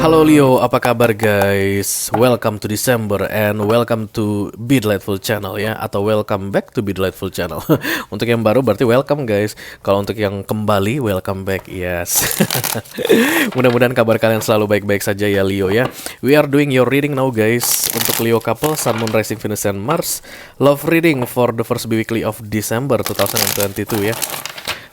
Halo Leo, apa kabar guys? Welcome to December and welcome to Be Delightful Channel ya, atau welcome back to Be Delightful Channel. Untuk yang baru berarti welcome guys. Kalau untuk yang kembali, welcome back, yes. Mudah-mudahan kabar kalian selalu baik-baik saja ya Leo ya. We are doing your reading now guys. Untuk Leo couple, Sun, Moon, Rising, Venus, and Mars. Love reading for the first weekly of December 2022 ya.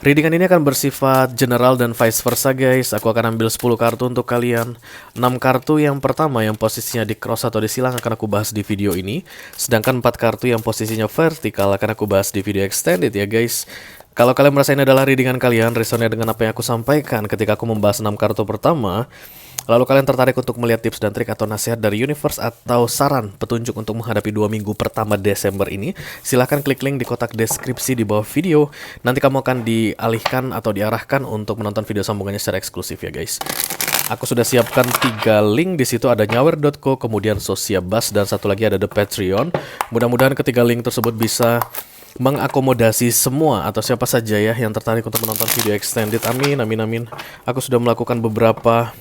Readingan ini akan bersifat general dan vice versa guys. Aku akan ambil 10 kartu untuk kalian. 6 kartu yang pertama yang posisinya di cross atau di silang akan aku bahas di video ini. Sedangkan 4 kartu yang posisinya vertikal akan aku bahas di video extended ya guys. Kalau kalian merasa ini adalah readingan kalian, resonnya dengan apa yang aku sampaikan ketika aku membahas 6 kartu pertama, lalu kalian tertarik untuk melihat tips dan trik atau nasihat dari universe atau saran petunjuk untuk menghadapi 2 minggu pertama Desember ini, silahkan klik link di kotak deskripsi di bawah video. Nanti kamu akan dialihkan atau diarahkan untuk menonton video sambungannya secara eksklusif ya guys. Aku sudah siapkan 3 link, di situ ada nyawer.co, kemudian Sociabas, dan satu lagi ada The Patreon. Mudah-mudahan ketiga link tersebut bisa mengakomodasi semua atau siapa saja ya yang tertarik untuk menonton video extended. Amin, amin, amin. Aku sudah melakukan beberapa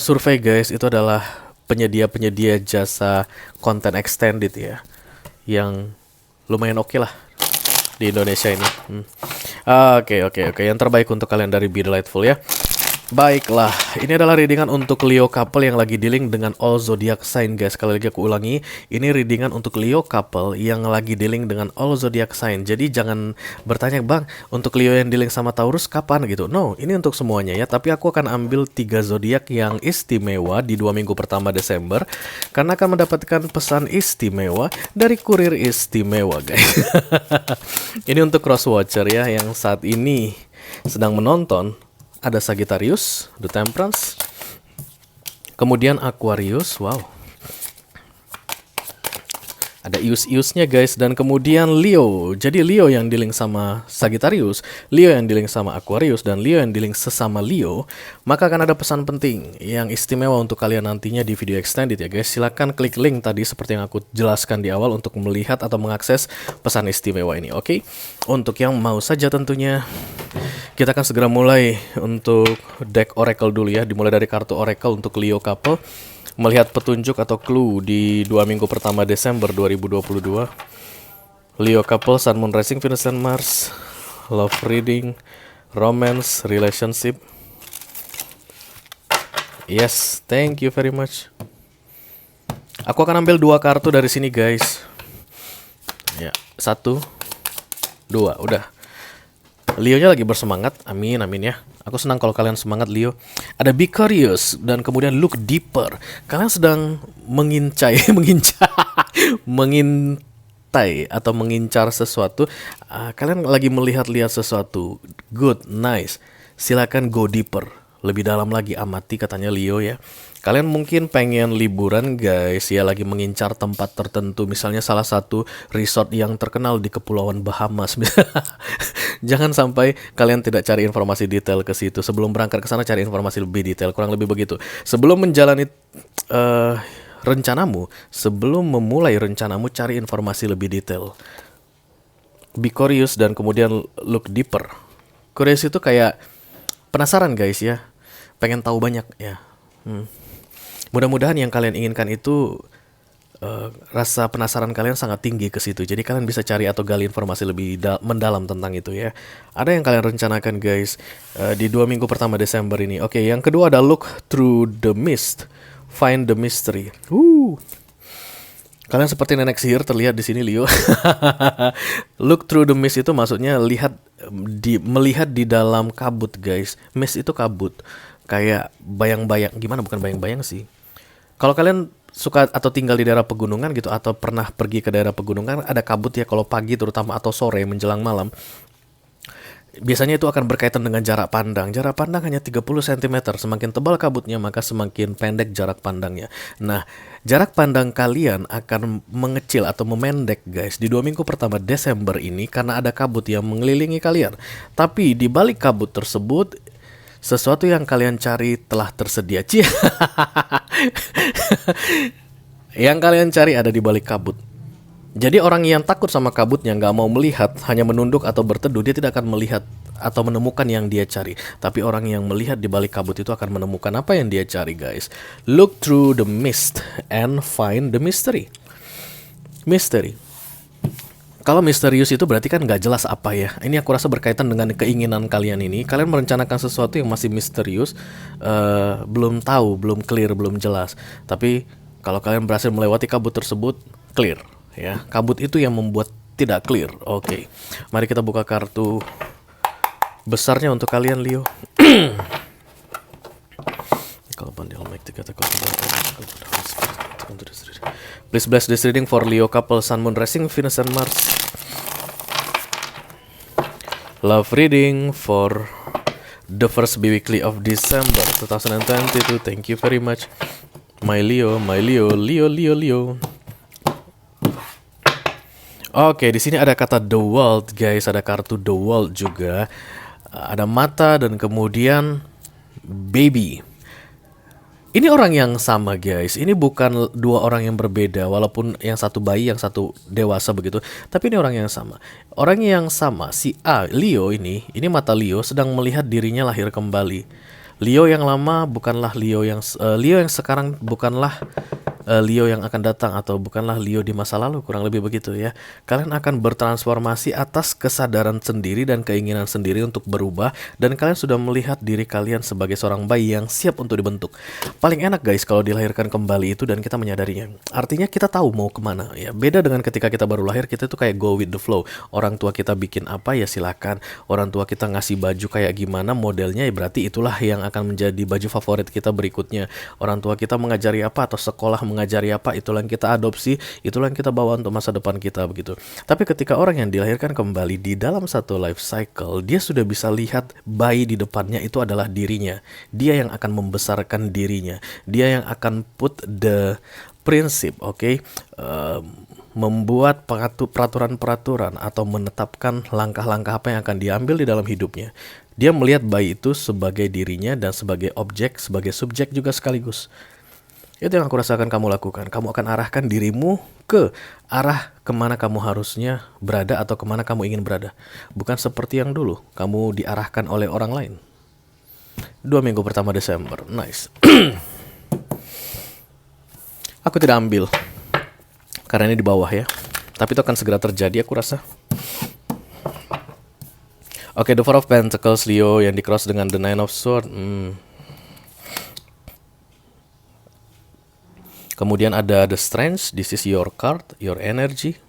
survei guys. Itu adalah penyedia-penyedia jasa konten extended ya, yang lumayan oke lah di Indonesia ini. Oke. Yang terbaik untuk kalian dari Be Delightful ya. Baiklah, ini adalah readingan untuk Leo couple yang lagi dealing dengan all zodiac sign guys. Sekali lagi aku ulangi, ini readingan untuk Leo couple yang lagi dealing dengan all zodiac sign. Jadi jangan bertanya, bang, untuk Leo yang dealing sama Taurus kapan gitu. No, ini untuk semuanya ya. Tapi aku akan ambil 3 zodiak yang istimewa di 2 minggu pertama Desember, karena akan mendapatkan pesan istimewa dari kurir istimewa guys. Ini untuk cross watcher ya yang saat ini sedang menonton. Ada Sagittarius, The Temperance, kemudian Aquarius, wow. Ada ius-iusnya guys, dan kemudian Leo. Jadi Leo yang dealing sama Sagittarius, Leo yang dealing sama Aquarius, dan Leo yang dealing sesama Leo. Maka akan ada pesan penting yang istimewa untuk kalian nantinya di video extended ya guys. Silahkan klik link tadi seperti yang aku jelaskan di awal untuk melihat atau mengakses pesan istimewa ini, oke? Untuk yang mau saja tentunya, kita akan segera mulai untuk deck Oracle dulu ya. Dimulai dari kartu Oracle untuk Leo couple, melihat petunjuk atau clue di 2 minggu pertama Desember 2022. Leo couple, Sun, Moon, Rising, Venus, and Mars. Love reading, romance, relationship. Yes, thank you very much. Aku akan ambil 2 kartu dari sini guys. Ya, 1, 2, udah. Leo-nya lagi bersemangat, amin, amin ya. Aku senang kalau kalian semangat Leo. Ada Be Curious dan kemudian Look Deeper. Kalian sedang mengintai atau mengincar sesuatu. Kalian lagi melihat-lihat sesuatu. Good, nice. Silakan go deeper. Lebih dalam lagi, amati katanya Leo ya. Kalian mungkin pengen liburan guys ya, lagi mengincar tempat tertentu. Misalnya salah satu resort yang terkenal di Kepulauan Bahamas. Jangan sampai kalian tidak cari informasi detail ke situ. Sebelum berangkat ke sana cari informasi lebih detail, kurang lebih begitu. Sebelum menjalani rencanamu, sebelum memulai rencanamu, cari informasi lebih detail. Be curious dan kemudian look deeper. Curious itu kayak penasaran guys ya, pengen tahu banyak ya. Mudah-mudahan yang kalian inginkan itu rasa penasaran kalian sangat tinggi ke situ. Jadi kalian bisa cari atau gali informasi lebih mendalam tentang itu ya. Ada yang kalian rencanakan guys di 2 minggu pertama Desember ini. Oke, yang kedua ada Look Through the Mist, Find the Mystery. Kalian seperti nenek sihir terlihat di sini Leo. Look through the mist itu maksudnya melihat di dalam kabut guys. Mist itu kabut, kayak bayang-bayang. Gimana, bukan bayang-bayang sih. Kalau kalian suka atau tinggal di daerah pegunungan gitu, atau pernah pergi ke daerah pegunungan, ada kabut ya kalau pagi terutama atau sore menjelang malam. Biasanya itu akan berkaitan dengan jarak pandang. Jarak pandang hanya 30 cm. Semakin tebal kabutnya, maka semakin pendek jarak pandangnya. Nah, jarak pandang kalian akan mengecil atau memendek guys di 2 minggu pertama Desember ini karena ada kabut yang mengelilingi kalian. Tapi di balik kabut tersebut, sesuatu yang kalian cari telah tersedia. Yang kalian cari ada di balik kabut. Jadi orang yang takut sama kabutnya, nggak mau melihat, hanya menunduk atau berteduh, dia tidak akan melihat atau menemukan yang dia cari. Tapi orang yang melihat di balik kabut itu akan menemukan apa yang dia cari, guys. Look through the mist and find the mystery. Mystery. Kalau misterius itu berarti kan nggak jelas apa ya. Ini aku rasa berkaitan dengan keinginan kalian ini. Kalian merencanakan sesuatu yang masih misterius, belum tahu, belum clear, belum jelas. Tapi kalau kalian berhasil melewati kabut tersebut, clear. Ya, kabut itu yang membuat tidak clear. Oke, mari kita buka kartu besarnya untuk kalian, Leo. Please bless this reading for Leo couple, Sun, Moon, Rising, Venus, and Mars. Love reading for the first biweekly of December 2022. Thank you very much, my Leo, Leo. Oke, di sini ada kata the world, guys. Ada kartu the world juga. Ada mata dan kemudian baby. Ini orang yang sama, guys. Ini bukan dua orang yang berbeda, walaupun yang satu bayi, yang satu dewasa begitu. Tapi ini orang yang sama. Orang yang sama, si A, Leo ini mata Leo sedang melihat dirinya lahir kembali. Leo yang lama bukanlah Leo yang sekarang bukanlah Leo yang akan datang, atau bukanlah Leo di masa lalu, kurang lebih begitu ya. Kalian akan bertransformasi atas kesadaran sendiri dan keinginan sendiri untuk berubah, dan kalian sudah melihat diri kalian sebagai seorang bayi yang siap untuk dibentuk. Paling enak, guys, kalau dilahirkan kembali itu dan kita menyadarinya. Artinya kita tahu mau kemana ya. Beda dengan ketika kita baru lahir, kita tuh kayak go with the flow. Orang tua kita bikin apa ya silakan. Orang tua kita ngasih baju kayak gimana modelnya ya berarti itulah yang akan menjadi baju favorit kita berikutnya. Orang tua kita mengajari apa atau sekolah mengajari apa, itulah yang kita adopsi, itulah yang kita bawa untuk masa depan kita begitu. Tapi ketika orang yang dilahirkan kembali di dalam satu life cycle, dia sudah bisa lihat bayi di depannya itu adalah dirinya. Dia yang akan membesarkan dirinya. Dia yang akan put the prinsip, oke? Membuat peraturan-peraturan atau menetapkan langkah-langkah apa yang akan diambil di dalam hidupnya. Dia melihat bayi itu sebagai dirinya dan sebagai objek, sebagai subjek juga sekaligus. Itu yang aku rasakan kamu lakukan. Kamu akan arahkan dirimu ke arah kemana kamu harusnya berada atau kemana kamu ingin berada. Bukan seperti yang dulu, kamu diarahkan oleh orang lain. 2 minggu pertama Desember, nice. Aku tidak ambil, karena ini di bawah ya. Tapi itu akan segera terjadi aku rasa. Oke, the Four of Pentacles, Leo, yang di cross dengan the Nine of Swords. Kemudian ada the Strength, this is your card, your energy.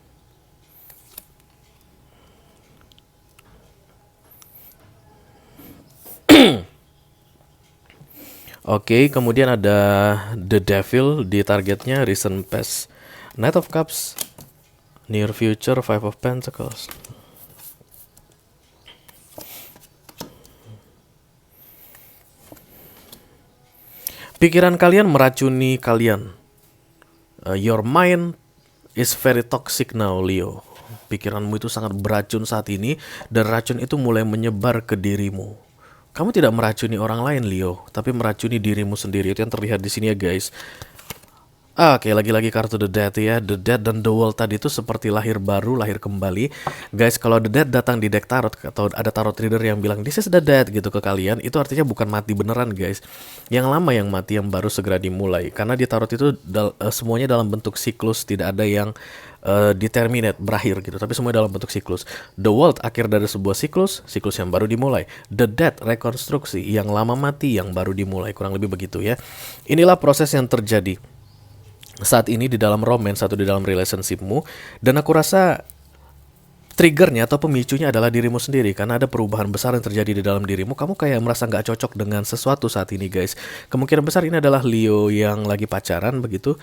Oke, kemudian ada the Devil di targetnya, recent past, Knight of Cups, near future, Five of Pentacles. Pikiran kalian meracuni kalian. Your mind is very toxic now, Leo. Pikiranmu itu sangat beracun saat ini, dan racun itu mulai menyebar ke dirimu. Kamu tidak meracuni orang lain, Leo, tapi meracuni dirimu sendiri. Itu yang terlihat di sini ya, guys. Oke, lagi-lagi kartu The Dead ya. The Dead dan The World tadi itu seperti lahir baru, lahir kembali. Guys, kalau The Dead datang di deck tarot, atau ada tarot reader yang bilang this is the dead gitu ke kalian, itu artinya bukan mati beneran, guys. Yang lama yang mati, yang baru segera dimulai. Karena di tarot itu semuanya dalam bentuk siklus, tidak ada yang determinate, berakhir gitu, tapi semuanya dalam bentuk siklus. The World akhir dari sebuah siklus, siklus yang baru dimulai. The Dead rekonstruksi, yang lama mati, yang baru dimulai, kurang lebih begitu ya. Inilah proses yang terjadi saat ini di dalam romance atau di dalam relationshipmu, dan aku rasa triggernya atau pemicunya adalah dirimu sendiri, karena ada perubahan besar yang terjadi di dalam dirimu. Kamu kayak merasa nggak cocok dengan sesuatu saat ini, guys. Kemungkinan besar ini adalah Leo yang lagi pacaran begitu,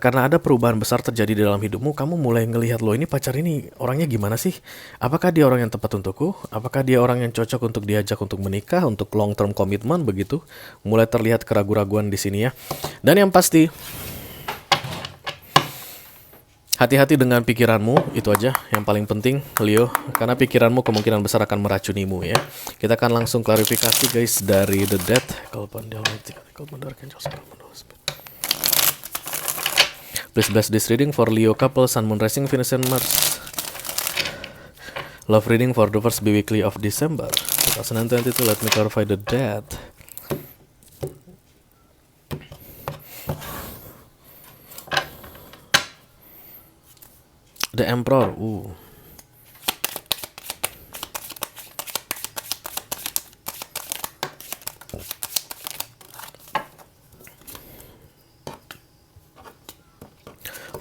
karena ada perubahan besar terjadi di dalam hidupmu. Kamu mulai ngelihat, loh ini pacar ini orangnya gimana sih? Apakah dia orang yang tepat untukku? Apakah dia orang yang cocok untuk diajak untuk menikah, untuk long term commitment begitu? Mulai terlihat keraguan-raguan di sini ya. Dan yang pasti, hati-hati dengan pikiranmu, itu aja yang paling penting, Leo. Karena pikiranmu kemungkinan besar akan meracunimu ya. Kita akan langsung klarifikasi, guys, dari The Dead. Please bless this reading for Leo couple, Sun, Moon, Rising, Venus, and Mars. Love reading for the first bi-weekly of December 2022. Let me clarify the date. The Emperor.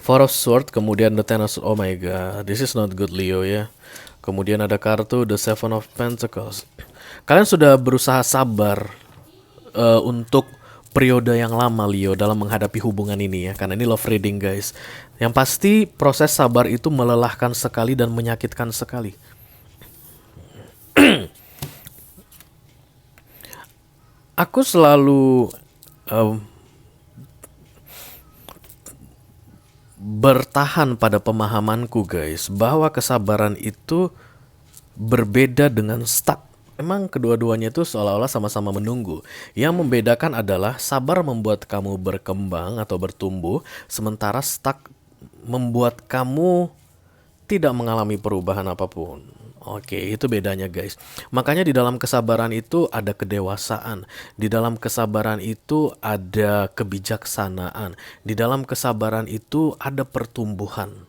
Four of Swords, kemudian the Ten of Swords. Oh my god, this is not good, Leo ya. Kemudian ada kartu the Seven of Pentacles. Kalian sudah berusaha sabar untuk periode yang lama, Leo, dalam menghadapi hubungan ini ya. Karena ini love reading, guys. Yang pasti proses sabar itu melelahkan sekali dan menyakitkan sekali. Aku selalu bertahan pada pemahamanku, guys, bahwa kesabaran itu berbeda dengan stuck. Emang kedua-duanya itu seolah-olah sama-sama menunggu. Yang membedakan adalah sabar membuat kamu berkembang atau bertumbuh, sementara stuck membuat kamu tidak mengalami perubahan apapun. Oke, itu bedanya, guys. Makanya di dalam kesabaran itu ada kedewasaan. Di dalam kesabaran itu ada kebijaksanaan. Di dalam kesabaran itu ada pertumbuhan.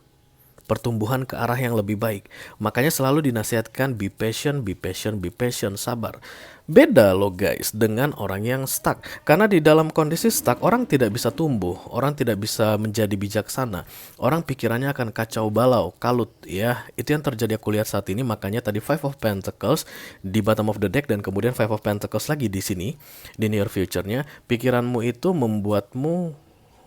Pertumbuhan ke arah yang lebih baik. Makanya selalu dinasihatkan be patient, be patient, be patient, sabar. Beda loh, guys, dengan orang yang stuck. Karena di dalam kondisi stuck, orang tidak bisa tumbuh, orang tidak bisa menjadi bijaksana. Orang pikirannya akan kacau balau, kalut ya. Itu yang terjadi aku lihat saat ini. Makanya tadi Five of Pentacles di bottom of the deck dan kemudian Five of Pentacles lagi di sini di near future-nya. Pikiranmu itu membuatmu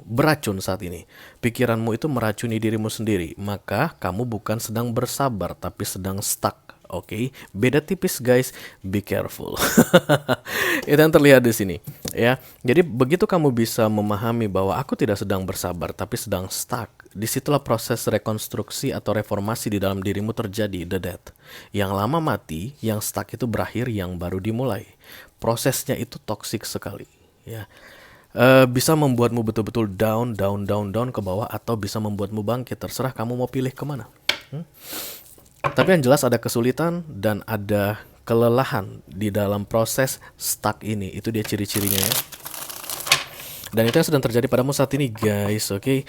beracun saat ini. Pikiranmu itu meracuni dirimu sendiri. Maka kamu bukan sedang bersabar tapi sedang stuck. Oke, beda tipis, guys. Be careful. Itu yang terlihat di sini, ya. Jadi begitu kamu bisa memahami bahwa aku tidak sedang bersabar tapi sedang stuck, disitulah proses rekonstruksi atau reformasi di dalam dirimu terjadi. The death. Yang lama mati, yang stuck itu berakhir, yang baru dimulai. Prosesnya itu toksik sekali, ya. Bisa membuatmu betul-betul down ke bawah, atau bisa membuatmu bangkit. Terserah kamu mau pilih kemana. Tapi yang jelas ada kesulitan dan ada kelelahan di dalam proses stuck ini. Itu dia ciri-cirinya ya. Dan itu yang sedang terjadi padamu saat ini, guys. Oke.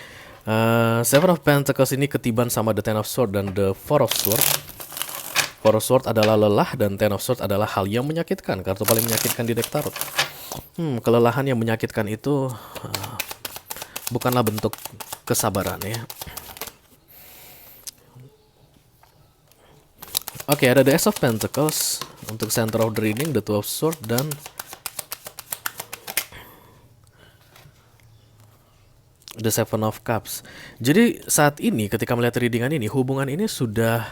Seven of Pentacles ini ketiban sama the Ten of Swords dan the Four of Swords. Four of Swords adalah lelah dan Ten of Swords adalah hal yang menyakitkan. Kartu paling menyakitkan di deck tarot. Kelelahan yang menyakitkan itu bukanlah bentuk kesabaran ya. Oke, ada the Ace of Pentacles untuk center of the reading, the Two of Swords dan the Seven of Cups. Jadi saat ini ketika melihat readingan ini, hubungan ini sudah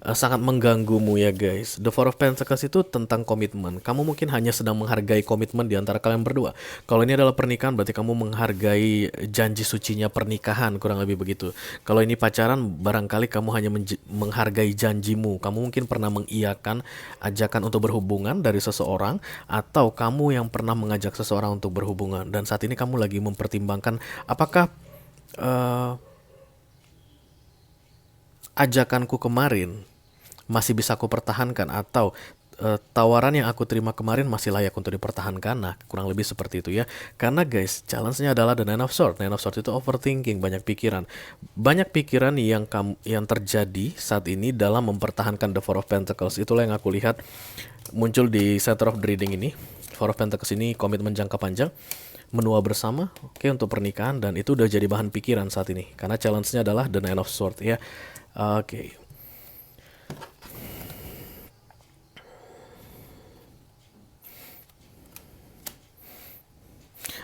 sangat mengganggumu ya, guys. The Four of Pentacles itu tentang komitmen. Kamu mungkin hanya sedang menghargai komitmen di antara kalian berdua. Kalau ini adalah pernikahan, berarti kamu menghargai janji sucinya pernikahan, kurang lebih begitu. Kalau ini pacaran, barangkali kamu hanya menghargai janjimu. Kamu mungkin pernah mengiyakan ajakan untuk berhubungan dari seseorang, atau kamu yang pernah mengajak seseorang untuk berhubungan. Dan saat ini kamu lagi mempertimbangkan apakah ajakanku kemarin masih bisa aku pertahankan, atau tawaran yang aku terima kemarin masih layak untuk dipertahankan. Nah, kurang lebih seperti itu ya. Karena guys, challenge-nya adalah the Nine of Swords. Nine of Swords itu overthinking, banyak pikiran. Banyak pikiran yang terjadi saat ini dalam mempertahankan the Four of Pentacles. Itulah yang aku lihat muncul di center of the reading ini. Four of Pentacles ini komitmen jangka panjang, menua bersama, oke, untuk pernikahan, dan itu udah jadi bahan pikiran saat ini. Karena challenge-nya adalah the Nine of Swords ya. Oke.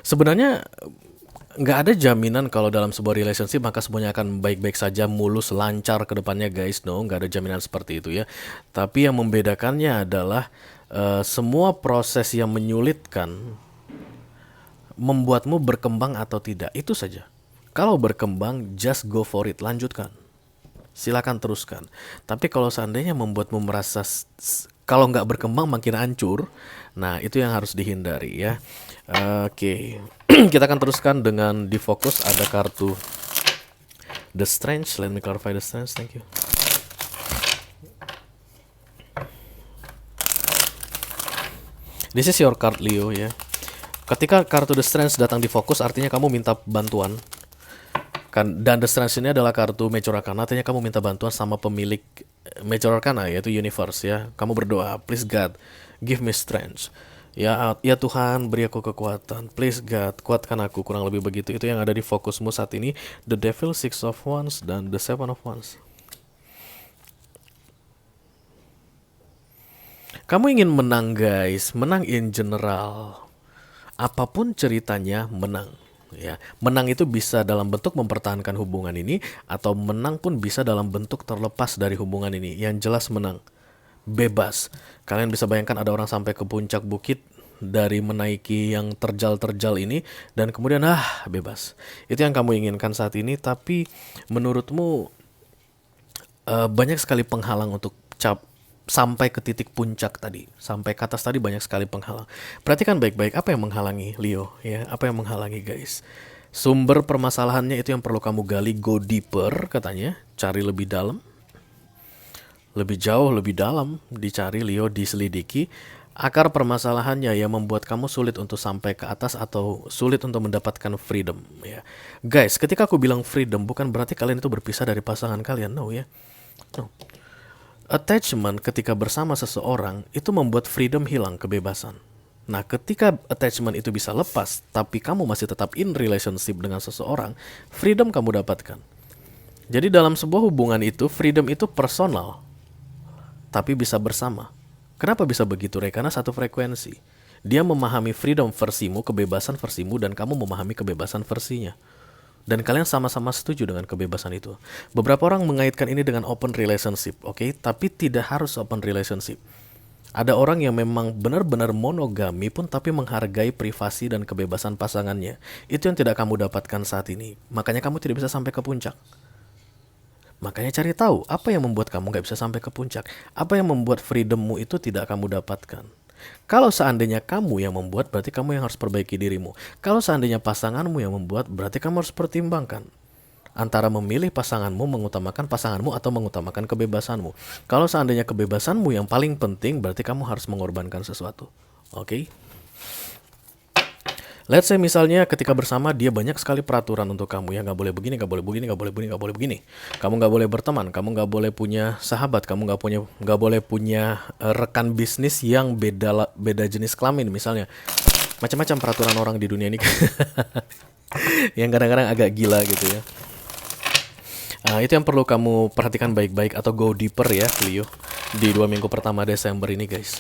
Sebenarnya nggak ada jaminan kalau dalam sebuah relationship maka semuanya akan baik-baik saja, mulus, lancar ke depannya, guys. No, nggak ada jaminan seperti itu ya. Tapi yang membedakannya adalah semua proses yang menyulitkan membuatmu berkembang atau tidak. Itu saja. Kalau berkembang, just go for it, lanjutkan. Silakan teruskan. Tapi kalau seandainya membuatmu merasa kalau nggak berkembang makin hancur, nah itu yang harus dihindari ya. Oke. Kita akan teruskan dengan di fokus. Ada kartu The Strange, let me clarify the Strange, thank you. This is your card, Leo, ya. Ketika kartu The Strange datang di fokus, artinya kamu minta bantuan. Dan The Strange ini adalah kartu Major Arcana, artinya kamu minta bantuan sama pemilik Major Arcana, yaitu Universe, ya. Kamu berdoa, please God, give me strength. Ya Tuhan, beri aku kekuatan. Please God, kuatkan aku. Kurang lebih begitu. Itu yang ada di fokusmu saat ini. The Devil, Six of Wands, dan The Seven of Wands. Kamu ingin menang, guys. Menang in general. Apapun ceritanya, menang. Ya, menang itu bisa dalam bentuk mempertahankan hubungan ini, atau menang pun bisa dalam bentuk terlepas dari hubungan ini. Yang jelas menang. Bebas. Kalian bisa bayangkan ada orang sampai ke puncak bukit dari menaiki yang terjal-terjal ini, dan kemudian bebas. Itu yang kamu inginkan saat ini. Tapi menurutmu banyak sekali penghalang untuk sampai ke titik puncak tadi, sampai ke atas tadi banyak sekali penghalang. Perhatikan baik-baik apa yang menghalangi, Leo, ya. Apa yang menghalangi, guys? Sumber permasalahannya itu yang perlu kamu gali. Go deeper, katanya. Cari lebih dalam. Lebih jauh, lebih dalam dicari, Leo, diselidiki. Akar permasalahannya yang membuat kamu sulit untuk sampai ke atas atau sulit untuk mendapatkan freedom, ya. Guys, ketika aku bilang freedom, bukan berarti kalian itu berpisah dari pasangan kalian, no, ya. No. Attachment ketika bersama seseorang itu membuat freedom hilang, kebebasan. Nah, ketika attachment itu bisa lepas, tapi kamu masih tetap in relationship dengan seseorang, freedom kamu dapatkan. Jadi dalam sebuah hubungan itu, freedom itu personal, tapi bisa bersama. Kenapa bisa begitu, Ray? Karena satu frekuensi. Dia memahami freedom versimu, kebebasan versimu, dan kamu memahami kebebasan versinya. Dan kalian sama-sama setuju dengan kebebasan itu. Beberapa orang mengaitkan ini dengan open relationship, oke? Tapi tidak harus open relationship. Ada orang yang memang benar-benar monogami pun tapi menghargai privasi dan kebebasan pasangannya. Itu yang tidak kamu dapatkan saat ini. Makanya kamu tidak bisa sampai ke puncak. Makanya cari tahu apa yang membuat kamu gak bisa sampai ke puncak. Apa yang membuat freedommu itu tidak kamu dapatkan. Kalau seandainya kamu yang membuat, berarti kamu yang harus perbaiki dirimu. Kalau seandainya pasanganmu yang membuat, berarti kamu harus pertimbangkan antara memilih pasanganmu, mengutamakan pasanganmu, atau mengutamakan kebebasanmu. Kalau seandainya kebebasanmu yang paling penting, berarti kamu harus mengorbankan sesuatu. Oke? Let's say misalnya ketika bersama dia banyak sekali peraturan untuk kamu, ya. Nggak boleh begini, nggak boleh begini, nggak boleh begini, nggak boleh begini. Kamu nggak boleh berteman, kamu nggak boleh punya sahabat, kamu nggak boleh punya rekan bisnis yang beda jenis kelamin misalnya. Macam-macam peraturan orang di dunia ini yang kadang-kadang agak gila gitu, ya. Itu yang perlu kamu perhatikan baik-baik atau go deeper, ya, Leo, di 2 minggu pertama Desember ini, guys.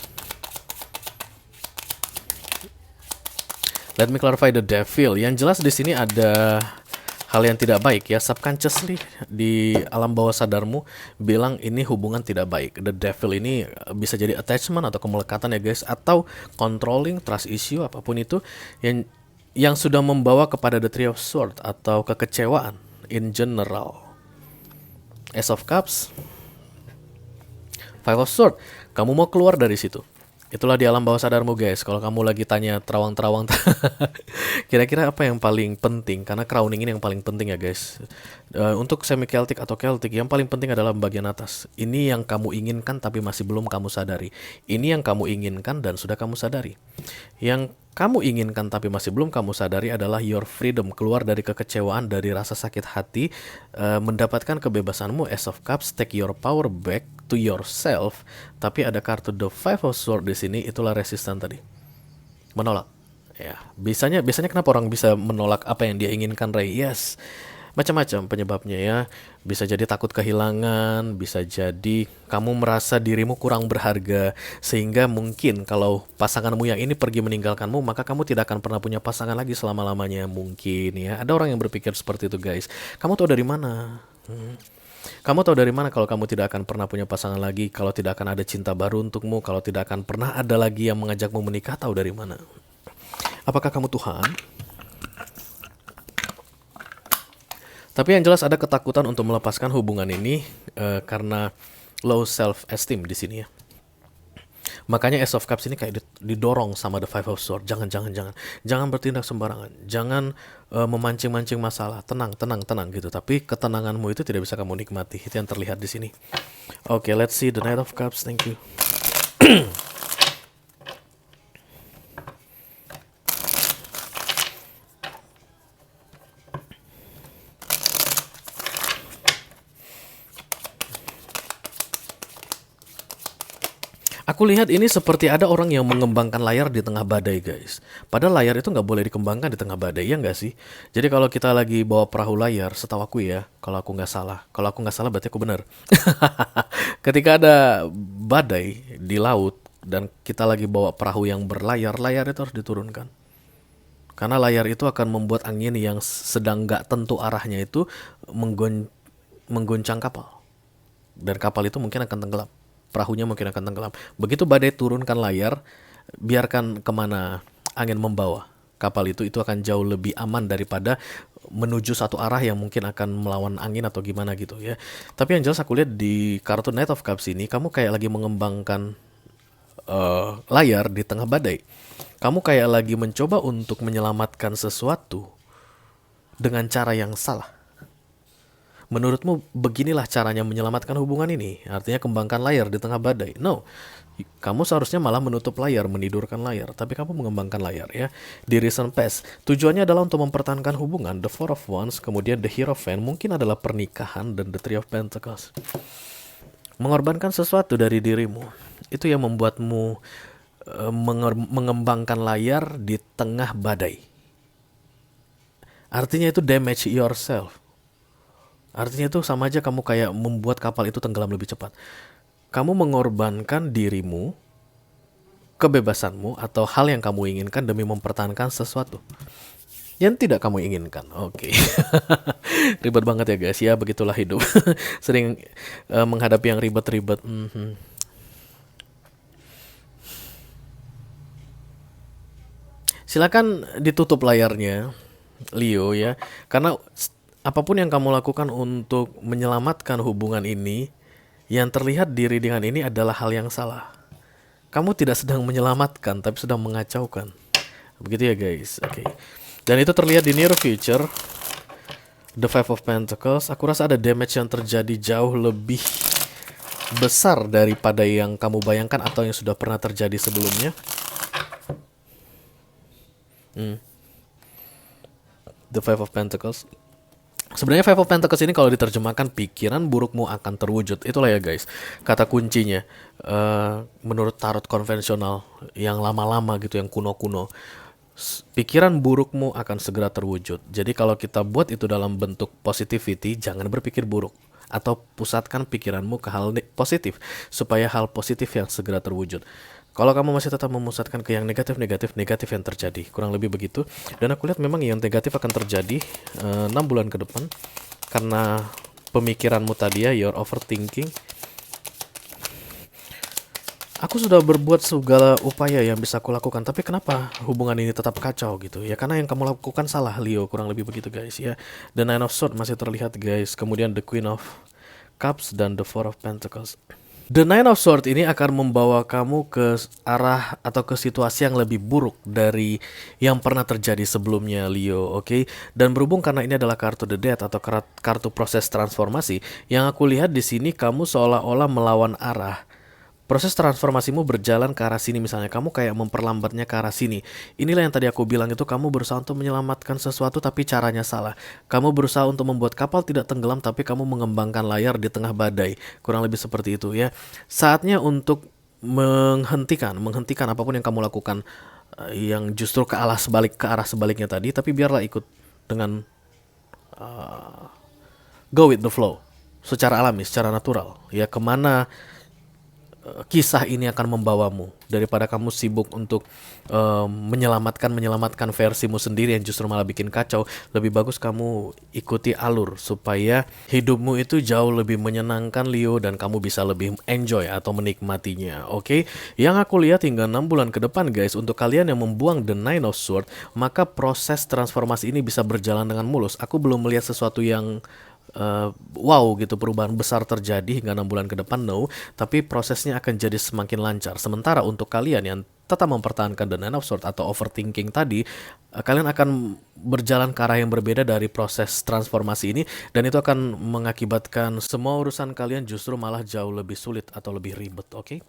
Let me clarify the devil. Yang jelas di sini ada hal yang tidak baik, ya. Subconsciously di alam bawah sadarmu bilang ini hubungan tidak baik. The devil ini bisa jadi attachment atau kemelekatan, ya, guys, atau controlling, trust issue, apapun itu yang sudah membawa kepada the Three of Swords atau kekecewaan in general. Ace of Cups, Five of Swords. Kamu mau keluar dari situ. Itulah di alam bawah sadarmu, guys. Kalau kamu lagi tanya terawang-terawang, kira-kira apa yang paling penting? Karena crowning ini yang paling penting, ya, guys. Untuk semi-Celtic atau Celtic, yang paling penting adalah bagian atas. Ini yang kamu inginkan tapi masih belum kamu sadari. Ini yang kamu inginkan dan sudah kamu sadari. Yang kamu inginkan tapi masih belum kamu sadari adalah your freedom, keluar dari kekecewaan, dari rasa sakit hati, mendapatkan kebebasanmu. Ace of Cups, take your power back to yourself. Tapi ada kartu The Five of Swords di sini, itulah resisten tadi. Menolak. Ya, biasanya kenapa orang bisa menolak apa yang dia inginkan, Ray? Yes. Macam-macam penyebabnya, ya. Bisa jadi takut kehilangan, bisa jadi kamu merasa dirimu kurang berharga, sehingga mungkin kalau pasanganmu yang ini pergi meninggalkanmu, maka kamu tidak akan pernah punya pasangan lagi selama-lamanya, mungkin, ya. Ada orang yang berpikir seperti itu, guys. Kamu tahu dari mana? Kamu tahu dari mana kalau kamu tidak akan pernah punya pasangan lagi, kalau tidak akan ada cinta baru untukmu, kalau tidak akan pernah ada lagi yang mengajakmu menikah? Tahu dari mana? Apakah kamu Tuhan? Tapi yang jelas ada ketakutan untuk melepaskan hubungan ini karena low self esteem di sini, ya. Makanya Ace of Cups ini kayak didorong sama the Five of Swords. Jangan bertindak sembarangan. Jangan memancing-mancing masalah. Tenang gitu. Tapi ketenanganmu itu tidak bisa kamu nikmati. Itu yang terlihat di sini. Oke, let's see the Knight of Cups. Thank you. Aku lihat ini seperti ada orang yang mengembangkan layar di tengah badai, guys. Padahal layar itu nggak boleh dikembangkan di tengah badai, ya nggak sih? Jadi kalau kita lagi bawa perahu layar, setahu aku ya, kalau aku nggak salah. Kalau aku nggak salah berarti aku benar. Ketika ada badai di laut dan kita lagi bawa perahu yang berlayar, layar itu harus diturunkan. Karena layar itu akan membuat angin yang sedang nggak tentu arahnya itu menggoncang kapal. Dan kapal itu mungkin akan tenggelam. Perahunya mungkin akan tenggelam. Begitu badai turunkan layar, biarkan kemana angin membawa. Kapal itu akan jauh lebih aman daripada menuju satu arah yang mungkin akan melawan angin atau gimana gitu ya. Tapi yang jelas aku lihat di kartu Knight of Cups ini, kamu kayak lagi mengembangkan layar di tengah badai. Kamu kayak lagi mencoba untuk menyelamatkan sesuatu dengan cara yang salah. Menurutmu beginilah caranya menyelamatkan hubungan ini? Artinya kembangkan layar di tengah badai. No, kamu seharusnya malah menutup layar, menidurkan layar. Tapi kamu mengembangkan layar ya. Di recent past, tujuannya adalah untuk mempertahankan hubungan. The Four of Wands, kemudian The Hierophant, mungkin adalah pernikahan, dan The Three of Pentacles. Mengorbankan sesuatu dari dirimu. Itu yang membuatmu mengembangkan layar di tengah badai. Artinya itu damage yourself. Artinya itu sama aja kamu kayak membuat kapal itu tenggelam lebih cepat. Kamu mengorbankan dirimu, kebebasanmu, atau hal yang kamu inginkan demi mempertahankan sesuatu yang tidak kamu inginkan. Oke. Ribet banget ya guys. Ya begitulah hidup. Sering menghadapi yang ribet-ribet. Silakan ditutup layarnya, Leo ya. Karena apapun yang kamu lakukan untuk menyelamatkan hubungan ini, yang terlihat di readingan ini adalah hal yang salah. Kamu tidak sedang menyelamatkan, tapi sedang mengacaukan. Begitu ya guys. Oke. Dan itu terlihat di near future. The Five of Pentacles. Aku rasa ada damage yang terjadi jauh lebih besar daripada yang kamu bayangkan atau yang sudah pernah terjadi sebelumnya. The Five of Pentacles. Sebenarnya Five of Pentacles ini kalau diterjemahkan pikiran burukmu akan terwujud. Itulah ya guys, kata kuncinya. Menurut tarot konvensional yang lama-lama gitu, yang kuno-kuno, pikiran burukmu akan segera terwujud. Jadi kalau kita buat itu dalam bentuk positivity, jangan berpikir buruk. Atau pusatkan pikiranmu ke hal positif, supaya hal positif yang segera terwujud. Kalau kamu masih tetap memusatkan ke yang negatif yang terjadi. Kurang lebih begitu. Dan aku lihat memang yang negatif akan terjadi 6 bulan ke depan. Karena pemikiranmu tadi ya, your overthinking. Aku sudah berbuat segala upaya yang bisa aku lakukan. Tapi kenapa hubungan ini tetap kacau gitu? Ya karena yang kamu lakukan salah, Leo. Kurang lebih begitu guys ya. The Nine of Swords masih terlihat guys. Kemudian The Queen of Cups dan The Four of Pentacles. The Nine of Swords ini akan membawa kamu ke arah atau ke situasi yang lebih buruk dari yang pernah terjadi sebelumnya, Leo, oke? Dan berhubung karena ini adalah kartu The Death atau kartu proses transformasi, yang aku lihat di sini kamu seolah-olah melawan arah. Proses transformasimu berjalan ke arah sini misalnya, kamu kayak memperlambatnya ke arah sini. Inilah yang tadi aku bilang itu, kamu berusaha untuk menyelamatkan sesuatu tapi caranya salah. Kamu berusaha untuk membuat kapal tidak tenggelam tapi kamu mengembangkan layar di tengah badai. Kurang lebih seperti itu ya. Saatnya untuk menghentikan apapun yang kamu lakukan yang justru ke arah sebaliknya tadi, tapi biarlah ikut dengan go with the flow secara alami, secara natural ya, kemana kisah ini akan membawamu, daripada kamu sibuk untuk menyelamatkan versimu sendiri yang justru malah bikin kacau. Lebih bagus kamu ikuti alur supaya hidupmu itu jauh lebih menyenangkan, Leo, dan kamu bisa lebih enjoy atau menikmatinya. Oke? Yang aku lihat hingga 6 bulan ke depan guys, untuk kalian yang membuang The Nine of Swords, maka proses transformasi ini bisa berjalan dengan mulus. Aku belum melihat sesuatu yang wow gitu perubahan besar terjadi hingga 6 bulan ke depan, no, tapi prosesnya akan jadi semakin lancar. Sementara untuk kalian yang tetap mempertahankan the nine of sword atau overthinking tadi, kalian akan berjalan ke arah yang berbeda dari proses transformasi ini, dan itu akan mengakibatkan semua urusan kalian justru malah jauh lebih sulit atau lebih ribet, oke?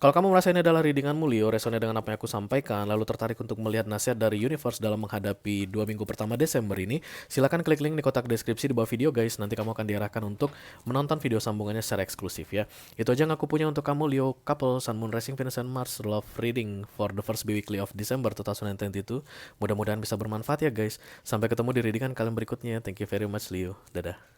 Kalau kamu merasa ini adalah readinganmu, Leo, resonnya dengan apa yang aku sampaikan, lalu tertarik untuk melihat nasihat dari universe dalam menghadapi 2 minggu pertama Desember ini, silakan klik link di kotak deskripsi di bawah video, guys. Nanti kamu akan diarahkan untuk menonton video sambungannya secara eksklusif ya. Itu aja yang aku punya untuk kamu, Leo couple, Sun, Moon, Rising, Venus, and Mars love reading for the first weekly of December 2022. Mudah-mudahan bisa bermanfaat ya, guys. Sampai ketemu di readingan kalian berikutnya. Thank you very much, Leo. Dadah.